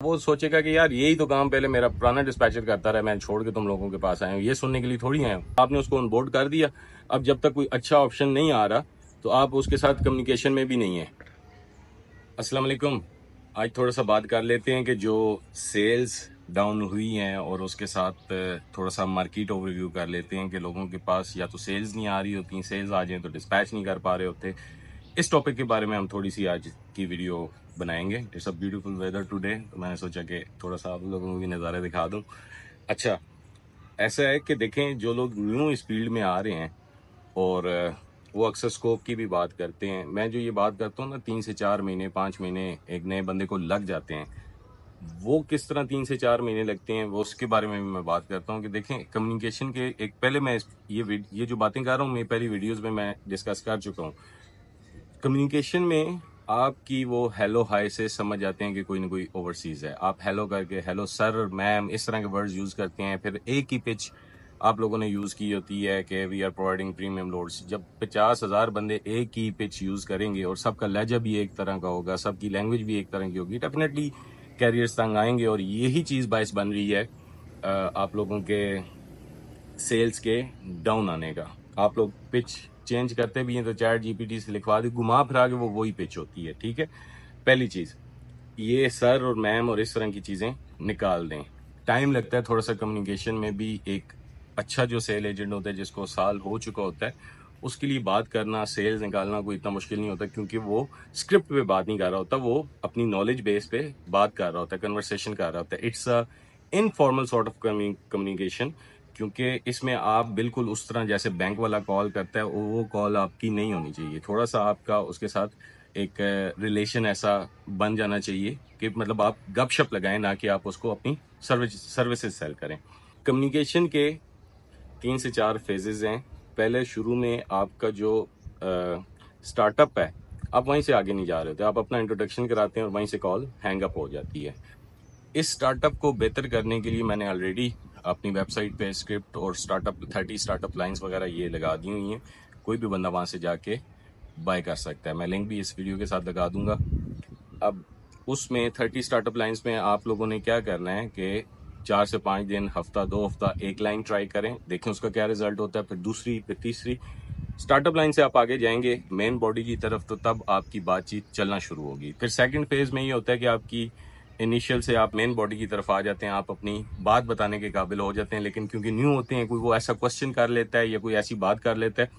वो सोचेगा कि यार यही तो काम पहले मेरा पुराना डिस्पैचर करता रहा, मैं छोड़ के तुम लोगों के पास आया हूँ, ये सुनने के लिए थोड़ी आया हूँ। आपने उसको ऑन बोर्ड कर दिया, अब जब तक कोई अच्छा ऑप्शन नहीं आ रहा तो आप उसके साथ कम्युनिकेशन में भी नहीं है। अस्सलाम वालेकुम। आज थोड़ा सा बात कर लेते हैं कि जो सेल्स डाउन हुई हैं और उसके साथ थोड़ा सा मार्केट ओवरव्यू कर लेते हैं कि लोगों के पास या तो सेल्स नहीं आ रही होती, सेल्स आ जाएं तो डिस्पैच नहीं कर पा रहे होते। इस टॉपिक के बारे में हम थोड़ी सी आज की वीडियो बनाएंगे। It's a beautiful weather today, तो मैंने सोचा कि थोड़ा सा आप लोगों को भी नज़ारे दिखा दूं। अच्छा, ऐसा है कि देखें, जो लोग न्यू इस फील्ड में आ रहे हैं और वो अक्सर स्कोप की भी बात करते हैं। मैं जो ये बात करता हूँ ना, 3 से 4 महीने 5 महीने एक नए बंदे को लग जाते हैं। वो किस तरह 3 से 4 महीने लगते हैं, वो उसके बारे में भी मैं बात करता हूँ कि देखें कम्युनिकेशन के एक पहले मैं ये जो बातें कर रहा हूँ, मैं पहली वीडियोस में मैं डिस्कस कर चुका हूँ। कम्युनिकेशन में आपकी वो हेलो हाय से समझ जाते हैं कि कोई ना कोई ओवरसीज है। आप हेलो करके हेलो सर मैम इस तरह के वर्ड्स यूज करते हैं। फिर एक ही पिच आप लोगों ने यूज की होती है कि we are providing premium loads. जब 50,000 बंदे एक ही पिच यूज करेंगे और सबका लहजा भी एक तरह का होगा, सबकी लैंग्वेज भी एक तरह की होगी, डेफिनेटली कैरियर्स तंग आएंगे। और यही चीज बायस बन रही है आप लोगों के सेल्स के डाउन आने का। आप लोग पिच चेंज करते भी हैं तो चैट जीपीटी से लिखवा दी, घुमा फिरा के वो वही पिच होती है। ठीक है, पहली चीज ये सर और मैम और इस तरह की चीजें निकाल दें। टाइम लगता है थोड़ा सा कम्युनिकेशन में भी। एक अच्छा जो सेल एजेंट होता है जिसको साल हो चुका होता है, उसके लिए बात करना, सेल्स निकालना कोई इतना मुश्किल नहीं होता, क्योंकि वो स्क्रिप्ट पे बात नहीं कर रहा होता, वो अपनी नॉलेज बेस पे बात कर रहा होता है, कन्वर्सेशन कर रहा होता है। It's a informal sort of communication, क्योंकि इसमें आप बिल्कुल उस तरह जैसे बैंक वाला कॉल करता है वो कॉल आपकी नहीं होनी चाहिए। थोड़ा सा आपका उसके साथ एक रिलेशन ऐसा बन जाना चाहिए कि मतलब आप गपशप लगाएं, ना कि आप उसको अपनी सर्विसेज सेल करें। कम्युनिकेशन के 3 से 4 फेजेस हैं। पहले शुरू में आपका जो स्टार्टअप है, आप वहीं से आगे नहीं जा रहे थे, आप अपना इंट्रोडक्शन कराते हैं और वहीं से कॉल हैंग अप हो जाती है। इस स्टार्टअप को बेहतर करने के लिए मैंने ऑलरेडी अपनी वेबसाइट पे स्क्रिप्ट और स्टार्टअप 30 स्टार्टअप लाइंस वगैरह ये लगा दी हुई हैं। कोई भी बंदा वहां से जाके बाय कर सकता है। मैं लिंक भी इस वीडियो के साथ लगा दूंगा। अब उसमें 30 स्टार्टअप लाइंस में आप लोगों ने क्या करना है कि 4 से 5 दिन, हफ्ता 2 हफ्ता एक लाइन ट्राई करें, देखें उसका क्या रिजल्ट होता है। फिर दूसरी, फिर तीसरी स्टार्टअप लाइन से आप आगे जाएंगे मेन बॉडी की तरफ, तो तब आपकी बातचीत चलना शुरू होगी। फिर सेकंड फेज में ये होता है कि आपकी इनिशियल से आप मेन बॉडी की तरफ आ जाते हैं, आप अपनी बात बताने के काबिल हो जाते हैं। लेकिन क्योंकि न्यू होते हैं, कोई वो ऐसा क्वेश्चन कर लेता है या कोई ऐसी बात कर लेता है,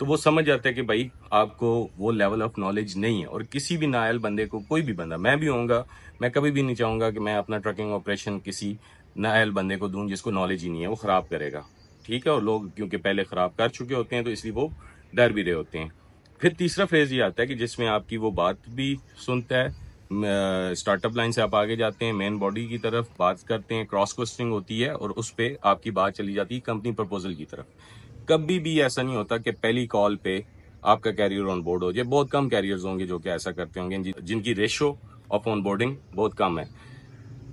तो वो समझ जाता है कि भाई आपको वो लेवल ऑफ नॉलेज नहीं है। और किसी भी नायल बंदे को, कोई भी बंदा, मैं भी होऊंगा, मैं कभी भी नहीं चाहूंगा कि मैं अपना ट्रकिंग ऑपरेशन किसी नायल बंदे को दूं जिसको नॉलेज ही नहीं है, वो खराब करेगा। ठीक है, और लोग क्योंकि पहले खराब कर चुके होते हैं तो इसलिए वो डर भी रहे होते हैं। फिर तीसरा फेज ये आता है कि जिसमें आपकी वो बात भी सुनता है। स्टार्टअप लाइन से आप आगे जाते हैं, मेन बॉडी की तरफ बात करते हैं, क्रॉस क्वेश्चनिंग होती है और उस पे आपकी बात चली जाती है कंपनी प्रपोजल की तरफ। कभी भी ऐसा नहीं होता कि पहली कॉल पे आपका कैरियर ऑन बोर्ड हो जाए। बहुत कम कैरियर्स होंगे जो कि ऐसा करते होंगे, जिनकी रेशो ऑफ ऑन बोर्डिंग बहुत कम है।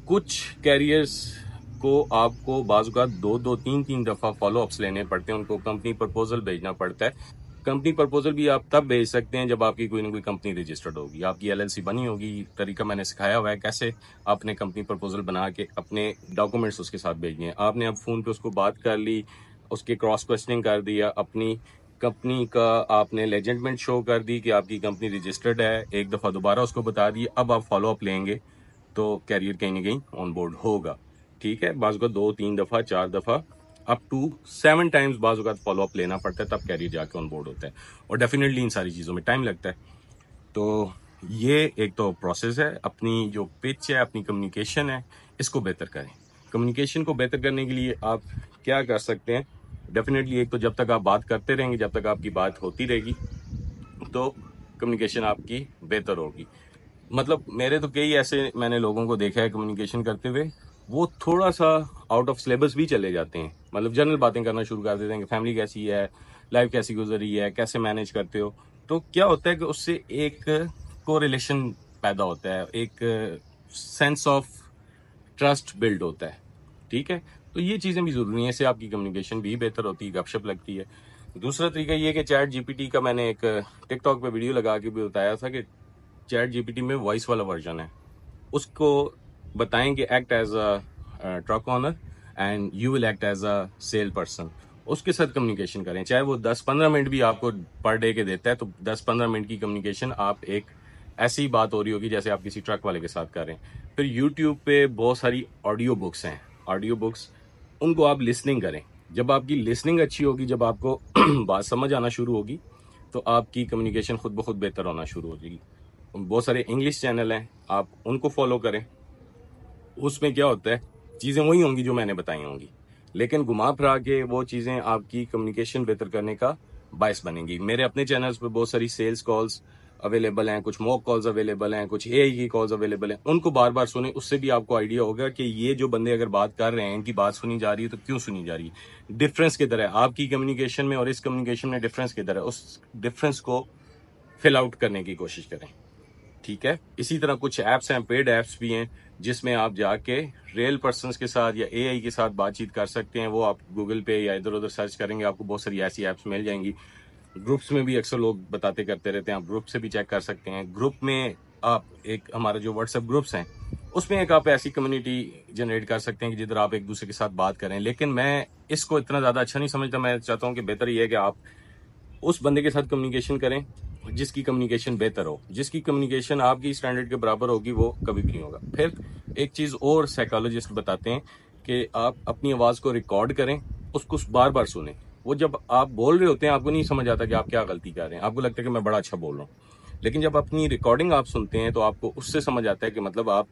कुछ कैरियर्स को आपको बाजुका 2-2, 3-3 दफा फॉलो अप्स लेने पड़ते हैं, उनको कंपनी प्रपोजल भेजना पड़ता है। कंपनी प्रपोजल भी आप तब भेज सकते हैं जब आपकी कोई ना कोई कंपनी रजिस्टर्ड होगी, आपकी एलएलसी बनी होगी। तरीका मैंने सिखाया हुआ है कैसे आपने कंपनी प्रपोजल बना के अपने डॉक्यूमेंट्स उसके साथ भेजने हैं। आपने अब फोन पे उसको बात कर ली, उसके क्रॉस क्वेश्चनिंग कर दिया, अपनी कंपनी का आपने लेजेंडमेंट शो कर दी कि आपकी कंपनी रजिस्टर्ड है, एक दफा दोबारा उसको बता दिए, अब आप फॉलो अप लेंगे तो कैरियर कहीं ना कहीं ऑन बोर्ड होगा। ठीक है, बाजू का 2-3 दफा 4 दफा अप टू 7 टाइम्स बाजू का फॉलो अप लेना पड़ता है, तब कैरियर जाके ऑन बोर्ड होता है। और डेफिनेटली इन सारी चीजों में टाइम लगता है। तो ये एक तो प्रोसेस है। अपनी जो पिच है, अपनी कम्युनिकेशन है, इसको बेहतर करें। कम्युनिकेशन को बेहतर करने के लिए आप क्या कर सकते हैं? डेफिनेटली एक तो जब तक आप बात करते रहेंगे, जब तक आपकी बात होती रहेगी, तो कम्युनिकेशन आपकी बेहतर होगी। मतलब मेरे तो कई ऐसे मैंने लोगों को देखा है कम्युनिकेशन करते हुए, वो थोड़ा सा आउट ऑफ सिलेबस भी चले जाते हैं। मतलब जनरल बातें करना शुरू कर देते हैं कि फैमिली कैसी है, लाइफ कैसी गुजर रही है, कैसे मैनेज करते हो। तो क्या होता है कि उससे एक कोरिलेशन पैदा होता है, एक सेंस ऑफ ट्रस्ट बिल्ड होता है। ठीक है, तो ये चीजें भी जरूरी है, इससे आपकी कम्युनिकेशन भी बेहतर होती है, गपशप लगती है। दूसरा तरीका ये है कि चैट जीपीटी का मैंने एक टिकटॉक पे वीडियो लगा के भी बताया था कि चैट जीपीटी में वॉइस वाला वर्जन है, उसको बताएं कि act as a truck owner and you will act as a sale person. उसके साथ कम्युनिकेशन करें, चाहे वो 10-15 मिनट भी आपको पर डे के देता है, तो 10-15 मिनट की कम्युनिकेशन आप एक ऐसी बात हो रही होगी जैसे आप किसी ट्रक वाले के साथ कर रहे हैं। फिर यूट्यूब पे बहुत सारी ऑडियो बुक्स हैं, ऑडियो बुक्स, उनको आप लिसनिंग करें। जब आपकी लिसनिंग अच्छी होगी, जब आपको बात समझ आना शुरू होगी, तो आपकी कम्युनिकेशन खुद ब खुद बेहतर होना शुरू हो जाएगी। बहुत सारे इंग्लिश चैनल हैं, आप उनको फॉलो करें। उसमें क्या होता है, चीज़ें वही होंगी जो मैंने बताई होंगी, लेकिन घुमा फिरा के वो चीज़ें आपकी कम्युनिकेशन बेहतर करने का बायस बनेंगी। मेरे अपने चैनल्स पे बहुत सारी सेल्स कॉल्स अवेलेबल हैं, कुछ मॉक कॉल्स अवेलेबल हैं, कुछ एआई की कॉल्स अवेलेबल हैं। उनको बार बार सुने, उससे भी आपको आइडिया होगा कि ये जो बंदे अगर बात कर रहे हैं, इनकी बात सुनी जा रही है तो क्यों सुनी जा रही है, डिफरेंस किधर है आपकी कम्युनिकेशन में और इस कम्युनिकेशन में, डिफरेंस किधर है, उस डिफरेंस को फिल आउट करने की कोशिश करें। ठीक है, इसी तरह कुछ ऐप्स हैं, पेड ऐप्स भी हैं, जिसमें आप जाके रियल पर्सन्स के साथ या एआई के साथ बातचीत कर सकते हैं। वो आप गूगल पे या इधर उधर सर्च करेंगे, आपको बहुत सारी ऐसी ऐप्स मिल जाएंगी। ग्रुप्स में भी अक्सर लोग बताते करते रहते हैं, आप ग्रुप से भी चेक कर सकते हैं। ग्रुप में आप एक हमारा जो व्हाट्सएप ग्रुप्स हैं, उसमें एक आप ऐसी कम्युनिटी जनरेट कर सकते हैं कि जिधर आप एक दूसरे के साथ बात करें। लेकिन मैं इसको इतना ज़्यादा अच्छा नहीं समझता। मैं चाहता हूँ कि बेहतर ये है कि आप उस बंदे के साथ कम्युनिकेशन करें जिसकी कम्युनिकेशन बेहतर हो। जिसकी कम्युनिकेशन आपकी स्टैंडर्ड के बराबर होगी, वो कभी भी नहीं होगा। फिर एक चीज़ और साइकोलॉजिस्ट बताते हैं कि आप अपनी आवाज़ को रिकॉर्ड करें, उसको बार बार सुनें। वो जब आप बोल रहे होते हैं, आपको नहीं समझ आता कि आप क्या गलती कर रहे हैं, आपको लगता है कि मैं बड़ा अच्छा बोल रहा हूँ। लेकिन जब अपनी रिकॉर्डिंग आप सुनते हैं, तो आपको उससे समझ आता है कि मतलब आप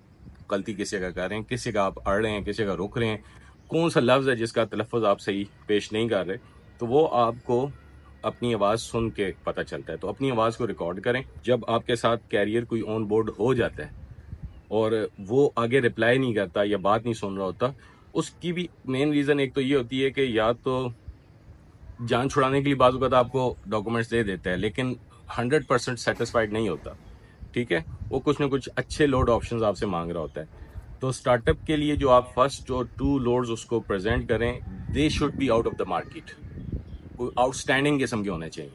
गलती किस जगह कर रहे हैं, किस जगह आप अड़ रहे हैं, किस जगह रुक रहे हैं, कौन सा लफ्ज़ है जिसका तलफ़्फ़ुज़ आप सही पेश नहीं कर रहे। तो वो आपको अपनी आवाज़ सुन के पता चलता है। तो अपनी आवाज़ को रिकॉर्ड करें। जब आपके साथ कैरियर कोई ऑन बोर्ड हो जाता है और वो आगे रिप्लाई नहीं करता या बात नहीं सुन रहा होता, उसकी भी मेन रीज़न एक तो ये होती है कि या तो जान छुड़ाने के लिए बाज़ वक़्त आपको डॉक्यूमेंट्स दे देता है, लेकिन 100% सेटिस्फाइड नहीं होता। ठीक है, वो कुछ ना कुछ अच्छे लोड ऑप्शंस आपसे मांग रहा होता है। तो स्टार्टअप के लिए जो आप फर्स्ट और 2 लोड्स उसको प्रेजेंट करें, they should be out of the market, outstanding किस्म के होने चाहिए।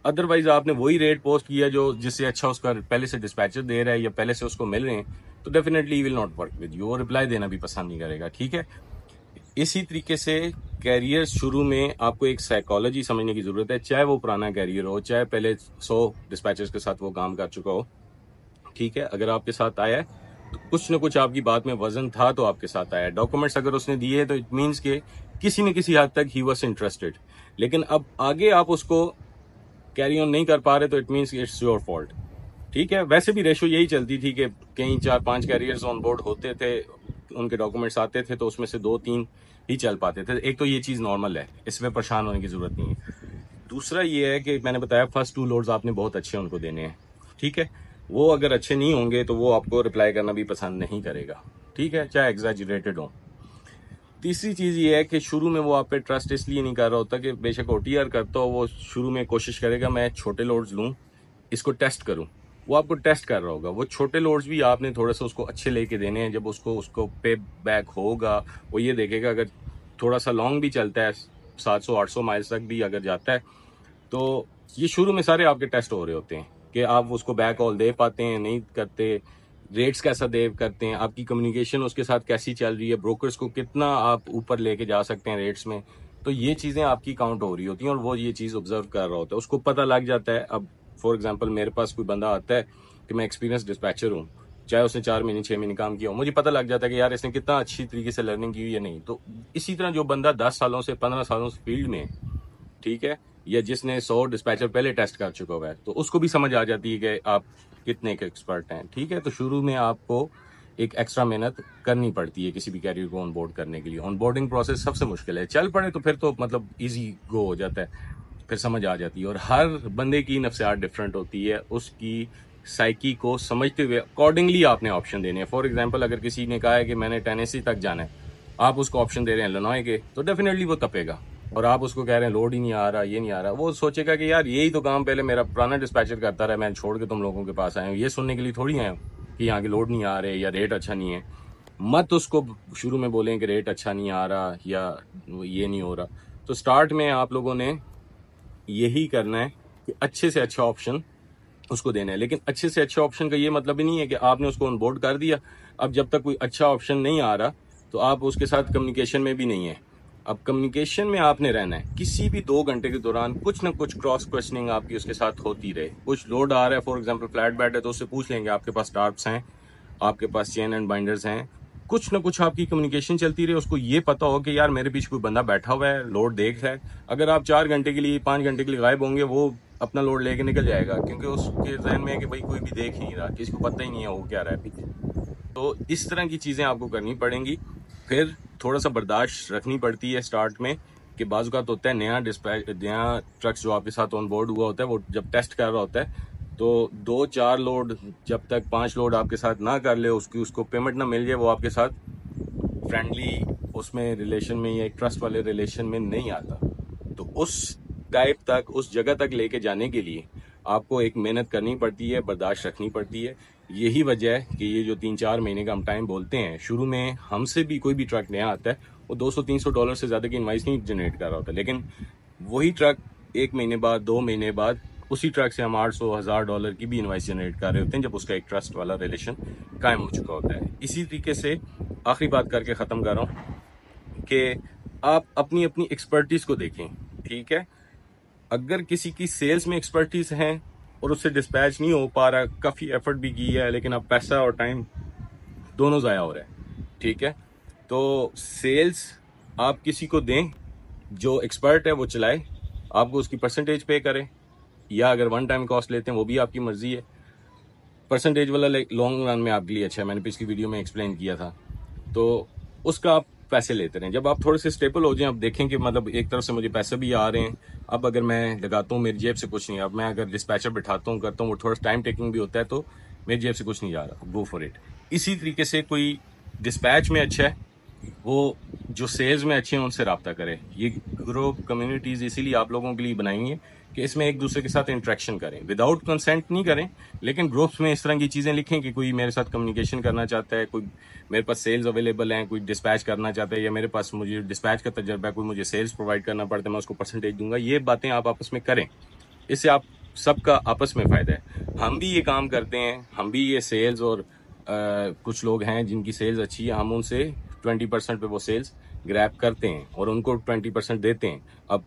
अदरवाइज आपने वही रेट पोस्ट किया जो जिससे अच्छा उसका पहले से डिस्पैचर दे रहा है या पहले से उसको मिल रहे हैं, तो definitely will not work with you, वो रिप्लाई देना भी पसंद नहीं करेगा। ठीक है, इसी तरीके से कैरियर शुरू में आपको एक साइकोलॉजी समझने की जरूरत है, चाहे वो पुराना कैरियर हो, चाहे पहले 100 डिस्पैचर्स के साथ वो काम कर चुका हो। ठीक है, अगर आपके साथ आया है तो कुछ न कुछ आपकी बात में वजन था, तो आपके साथ आया। डॉक्यूमेंट्स अगर उसने दिए तो इट मीन्स के किसी न किसी हद तक ही वॉज इंटरेस्टेड। लेकिन अब आगे आप उसको कैरी ऑन नहीं कर पा रहे, तो it means it's your fault. ठीक है, वैसे भी रेशो यही चलती थी कि कहीं 4-5 कैरियर्स ऑन बोर्ड होते थे, उनके डॉक्यूमेंट्स आते थे, तो उसमें से 2-3 ही चल पाते थे। एक तो ये चीज़ नॉर्मल है, इसमें परेशान होने की जरूरत नहीं है। दूसरा ये है कि मैंने बताया फर्स्ट 2 लोड्स आपने बहुत अच्छे उनको देने हैं। ठीक है, वो अगर अच्छे नहीं होंगे तो वो आपको रिप्लाई करना भी पसंद नहीं करेगा। ठीक है, चाहे एग्जैजरेटेड हो। तीसरी चीज़ ये है कि शुरू में वो आप पे ट्रस्ट इसलिए नहीं कर रहा होता कि बेशक ओटीआर करता हो, वो शुरू में कोशिश करेगा मैं छोटे लोड्स लूँ, इसको टेस्ट करूँ। वो आपको टेस्ट कर रहा होगा। वो छोटे लोड्स भी आपने थोड़ा सा उसको अच्छे लेके देने हैं। जब उसको उसको पे बैक होगा, वो ये देखेगा अगर थोड़ा सा लॉन्ग भी चलता है, 700-800 माइल्स तक भी अगर जाता है, तो ये शुरू में सारे आपके टेस्ट हो रहे होते हैं कि आप उसको बैक ऑल दे पाते हैं, नहीं करते, रेट्स कैसा दे करते हैं, आपकी कम्युनिकेशन उसके साथ कैसी चल रही है, ब्रोकर्स को कितना आप ऊपर लेके जा सकते हैं रेट्स में। तो ये चीज़ें आपकी काउंट हो रही होती हैं और वो ये चीज़ ऑब्जर्व कर रहा होता है, उसको पता लग जाता है। अब फॉर एग्जांपल मेरे पास कोई बंदा आता है कि मैं एक्सपीरियंस डिस्पैचर हूँ, चाहे उसने 4 महीने 6 महीने काम किया हो, मुझे पता लग जाता है कि यार इसने कितना अच्छी तरीके से लर्निंग की हुई है। नहीं तो इसी तरह जो बंदा 10 सालों से 15 सालों से फील्ड में, ठीक है, या जिसने 100 डिस्पैचर पहले टेस्ट कर चुका हुआ है, तो उसको भी समझ आ जाती है कि आप कितने के एक्सपर्ट हैं। ठीक है, तो शुरू में आपको एक एक्स्ट्रा मेहनत करनी पड़ती है किसी भी कैरियर को ऑन बोर्ड करने के लिए। ऑन बोर्डिंग प्रोसेस सबसे मुश्किल है, चल पड़े तो फिर तो मतलब इजी गो हो जाता है, फिर समझ आ जाती है। और हर बंदे की नफ्सियात डिफरेंट होती है, उसकी साइकी को समझते हुए अकॉर्डिंगली आपने ऑप्शन देने हैं। फॉर एग्जाम्पल अगर किसी ने कहा है कि मैंने टेनेसी तक जाना है, आप उसको ऑप्शन दे रहे हैं इलिनॉय के, तो डेफिनेटली वो तपेगा। और आप उसको कह रहे हैं लोड ही नहीं आ रहा, ये नहीं आ रहा, वो सोचेगा कि यार यही तो काम पहले मेरा पुराना डिस्पैचर करता रहा, मैं छोड़ के तुम लोगों के पास आया हूँ, ये सुनने के लिए थोड़ी आया हूँ कि यहाँ के लोड नहीं आ रहे या रेट अच्छा नहीं है। मत उसको शुरू में बोलें कि रेट अच्छा नहीं आ रहा या ये नहीं हो रहा। तो स्टार्ट में आप लोगों ने यही करना है कि अच्छे से अच्छा ऑप्शन उसको देना है। लेकिन अच्छे से अच्छे ऑप्शन का ये मतलब ही नहीं है कि आपने उसको ऑन बोर्ड कर दिया, अब जब तक कोई अच्छा ऑप्शन नहीं आ रहा तो आप उसके साथ कम्युनिकेशन में भी नहीं है। अब कम्युनिकेशन में आपने रहना है, किसी भी 2 घंटे के दौरान कुछ ना कुछ क्रॉस क्वेश्चनिंग आपकी उसके साथ होती रहे। कुछ लोड आ रहा है, फॉर एग्जांपल फ्लैट बेड है, तो उससे पूछ लेंगे आपके पास टार्प्स हैं, आपके पास चेन एंड बाइंडर्स हैं। कुछ ना कुछ आपकी कम्युनिकेशन चलती रहे, उसको ये पता हो कि यार मेरे पीछे कोई बंदा बैठा हुआ है, लोड देख रहा है। अगर आप 4 घंटे के लिए 5 घंटे के लिए गायब होंगे, वो अपना लोड लेके निकल जाएगा, क्योंकि उसके जहन में है कि भाई कोई भी देख ही नहीं रहा, किसी को पता ही नहीं है वो क्या रहा है पीछे। तो इस तरह की चीज़ें आपको करनी पड़ेंगी। फिर थोड़ा सा बर्दाश्त रखनी पड़ती है स्टार्ट में, कि बाज़-औक़ात होता है नया ट्रक्स जो आपके साथ ऑन बोर्ड हुआ होता है, वो जब टेस्ट कर रहा होता है तो 2-4 लोड, जब तक 5 लोड आपके साथ ना कर ले, उसको पेमेंट ना मिल जाए, वो आपके साथ फ्रेंडली उसमें रिलेशन में या एक ट्रस्ट वाले रिलेशन में नहीं आता। तो उस टाइप तक, उस जगह तक लेके जाने के लिए आपको एक मेहनत करनी पड़ती है, बर्दाश्त रखनी पड़ती है। यही वजह है कि ये जो 3-4 महीने का हम टाइम बोलते हैं, शुरू में हमसे भी कोई भी ट्रक नया आता है, वो $200-300 से ज़्यादा की इनवाइस नहीं जनरेट कर रहा होता, लेकिन वही ट्रक 1 महीने बाद, 2 महीने बाद उसी ट्रक से हम $800-1000 की भी इनवाइस जनरेट कर रहे होते हैं, जब उसका एक ट्रस्ट वाला रिलेशन कायम हो चुका होता है। इसी तरीके से आखिरी बात करके ख़त्म कर रहा हूँ कि आप अपनी अपनी एक्सपर्टीज़ को देखें, ठीक है। अगर किसी की सेल्स में एक्सपर्टीज है और उससे डिस्पैच नहीं हो पा रहा, काफ़ी एफर्ट भी की है, लेकिन अब पैसा और टाइम दोनों ज़ाया हो रहा है, ठीक है। तो सेल्स आप किसी को दें, जो एक्सपर्ट है वो चलाए, आपको उसकी परसेंटेज पे करे, या अगर वन टाइम कॉस्ट लेते हैं वो भी आपकी मर्जी है। परसेंटेज वाला लॉन्ग रन में आपके लिए अच्छा है, मैंने पिछली वीडियो में एक्सप्लेन किया था। तो उसका आप पैसे लेते रहें। जब आप थोड़े से स्टेबल हो जाएं, आप देखें कि मतलब एक तरफ से मुझे पैसे भी आ रहे हैं, अब अगर मैं लगाता हूँ मेरी जेब से कुछ नहीं, अब मैं अगर डिस्पैचर बिठाता हूँ, करता हूँ, वो थोड़ा टाइम टेकिंग भी होता है, तो मेरी जेब से कुछ नहीं जा रहा, गो फॉर इट। इसी तरीके से कोई डिस्पैच में अच्छा है, वो जो सेल्स में अच्छे हैं उनसे रब्ता करें। ये ग्रुप कम्युनिटीज़ इसीलिए आप लोगों के लिए बनाई हैं कि इसमें एक दूसरे के साथ इंटरेक्शन करें, विदाउट कंसेंट नहीं करें, लेकिन ग्रुप्स में इस तरह की चीज़ें लिखें कि कोई मेरे साथ कम्युनिकेशन करना चाहता है, कोई मेरे पास सेल्स अवेलेबल हैं, कोई डिस्पैच करना चाहता है, या मेरे पास मुझे डिस्पैच का तजर्बा है, कोई मुझे सेल्स प्रोवाइड करना पड़ता है, मैं उसको परसेंटेज दूंगा। ये बातें आप आपस में करें, इससे आप सबका आपस में फ़ायदा है। हम भी ये काम करते हैं, हम भी ये सेल्स और कुछ लोग हैं जिनकी सेल्स अच्छी है, हम उनसे 20% पे वो सेल्स ग्रैब करते हैं और उनको 20% देते हैं। अब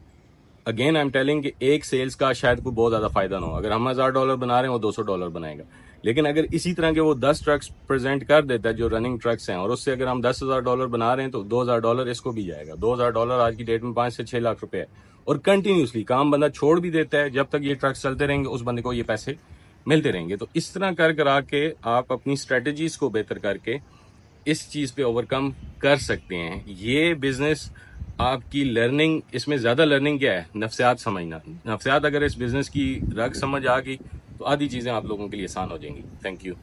अगेन आई एम टेलिंग कि एक सेल्स का शायद कोई बहुत ज़्यादा फायदा ना हो। अगर हम $1000 बना रहे हैं, वो $200 बनाएगा, लेकिन अगर इसी तरह के वो 10 ट्रक्स प्रेजेंट कर देता है जो रनिंग ट्रक्स हैं, और उससे अगर हम $10,000 बना रहे हैं, तो $2000 इसको भी जाएगा। $2000 आज की डेट में 5 से 6 लाख रुपए है, और कंटिन्यूसली काम बंदा छोड़ भी देता है, जब तक ये ट्रक्स चलते रहेंगे उस बंदे को ये पैसे मिलते रहेंगे। तो इस तरह कर करा के आप अपनी स्ट्रेटजीज को बेहतर करके इस चीज पे ओवरकम कर सकते हैं। ये बिजनेस आपकी लर्निंग, इसमें ज्यादा लर्निंग क्या है, नफ्सियात समझना। नफ्सियात अगर इस बिजनेस की रग समझ आ गई तो आधी चीजें आप लोगों के लिए आसान हो जाएंगी। Thank you.